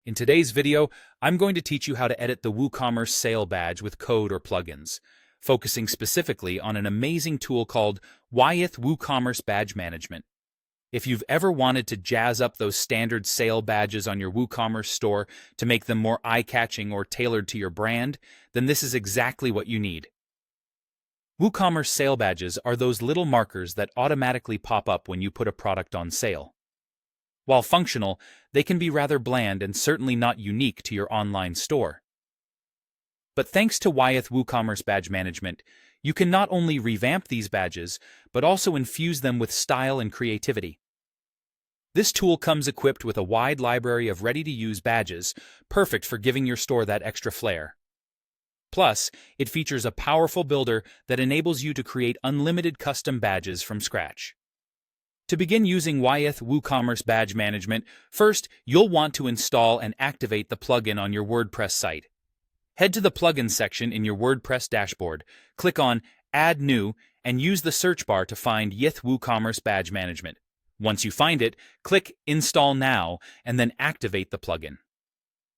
In today's video, I'm going to teach you how to edit the WooCommerce sale badge with code or plugins, focusing specifically on an amazing tool called WooCommerce Badge Management. If you've ever wanted to jazz up those standard sale badges on your WooCommerce store to make them more eye-catching or tailored to your brand, then this is exactly what you need. WooCommerce sale badges are those little markers that automatically pop up when you put a product on sale. While functional, they can be rather bland and certainly not unique to your online store. But thanks to WooCommerce Badge Management, you can not only revamp these badges, but also infuse them with style and creativity. This tool comes equipped with a wide library of ready-to-use badges, perfect for giving your store that extra flair. Plus, it features a powerful builder that enables you to create unlimited custom badges from scratch. To begin using WooCommerce Badge Management, first, you'll want to install and activate the plugin on your WordPress site. Head to the Plugins section in your WordPress dashboard, click on Add New, and use the search bar to find WooCommerce Badge Management. Once you find it, click Install Now, and then activate the plugin.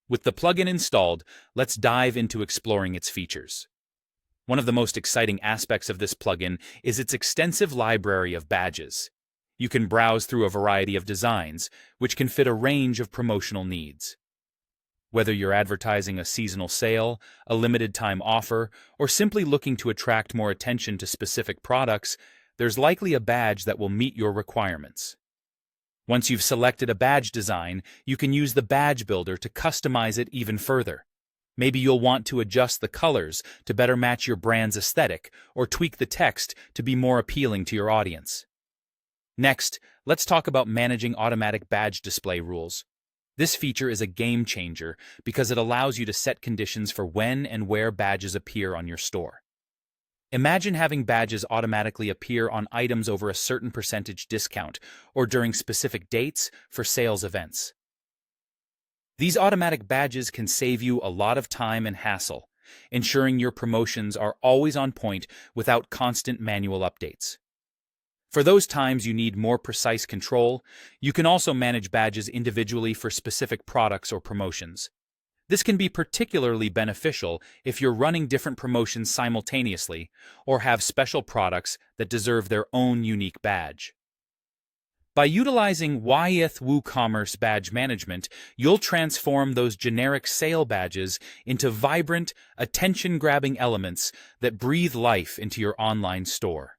With the plugin installed, let's dive into exploring its features. One of the most exciting aspects of this plugin is its extensive library of badges. You can browse through a variety of designs, which can fit a range of promotional needs. Whether you're advertising a seasonal sale, a limited-time offer, or simply looking to attract more attention to specific products, there's likely a badge that will meet your requirements. Once you've selected a badge design, you can use the badge builder to customize it even further. Maybe you'll want to adjust the colors to better match your brand's aesthetic, or tweak the text to be more appealing to your audience. Next, let's talk about managing automatic badge display rules. This feature is a game changer because it allows you to set conditions for when and where badges appear on your store. Imagine having badges automatically appear on items over a certain percentage discount or during specific dates for sales events. These automatic badges can save you a lot of time and hassle, ensuring your promotions are always on point without constant manual updates. For those times you need more precise control, you can also manage badges individually for specific products or promotions. This can be particularly beneficial if you're running different promotions simultaneously or have special products that deserve their own unique badge. By utilizing WooCommerce Badge Management, you'll transform those generic sale badges into vibrant, attention-grabbing elements that breathe life into your online store.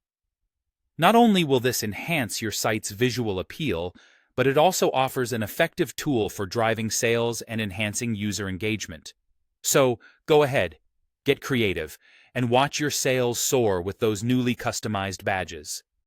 Not only will this enhance your site's visual appeal, but it also offers an effective tool for driving sales and enhancing user engagement. So, go ahead, get creative, and watch your sales soar with those newly customized badges.